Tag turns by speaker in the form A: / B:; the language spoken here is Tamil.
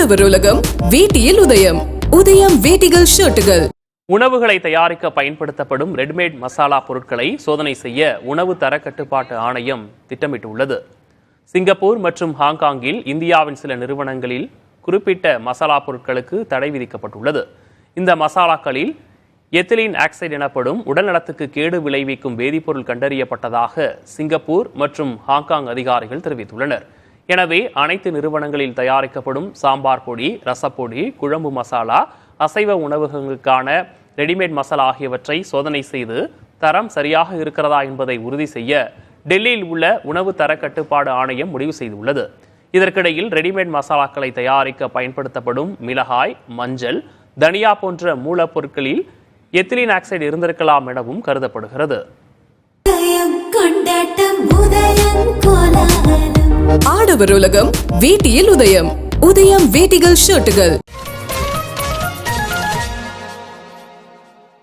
A: ஆடவர் உலகம் வேட்டியில் உதயம். உதயம் வேட்டிகள் ஷர்ட்டுகள்.
B: உணவுகளை தயாரிக்க பயன்படுத்தப்படும் ரெடிமேட் மசாலா பொருட்களை சோதனை செய்ய உணவு தர கட்டுப்பாட்டு ஆணையம் திட்டமிட்டுள்ளது. சிங்கப்பூர் மற்றும் ஹாங்காங்கில் இந்தியாவின் சில நிறுவனங்களில் குறிப்பிட்ட மசாலா பொருட்களுக்கு தடை விதிக்கப்பட்டுள்ளது. இந்த மசாலாக்களில் எத்திலீன் ஆக்சைடு எனப்படும் உடல்நலத்துக்கு கேடு விளைவிக்கும் வேதிப்பொருள் கண்டறியப்பட்டதாக சிங்கப்பூர் மற்றும் ஹாங்காங் அதிகாரிகள் தெரிவித்துள்ளனர். எனவே அனைத்து நிறுவனங்களில் தயாரிக்கப்படும் சாம்பார் பொடி, ரசப்பொடி, குழம்பு மசாலா, அசைவ உணவகங்களுக்கான ரெடிமேட் மசாலா ஆகியவற்றை சோதனை செய்து தரம் சரியாக இருக்கிறதா என்பதை உறுதி செய்ய டெல்லியில் உள்ள உணவு தர கட்டுப்பாடு ஆணையம் முடிவு செய்துள்ளது. இதற்கிடையில் ரெடிமேட் மசாலாக்களை தயாரிக்க பயன்படுத்தப்படும் மிளகாய், மஞ்சள், தனியா போன்ற மூலப்பொருட்களில் எத்திலீன் ஆக்சைடு இருந்திருக்கலாம் எனவும் கருதப்படுகிறது.
A: ஆடவர் உலகம் வேட்டியில் உதயம். உதயம் வேட்டிகள் ஷர்ட்டுகள்.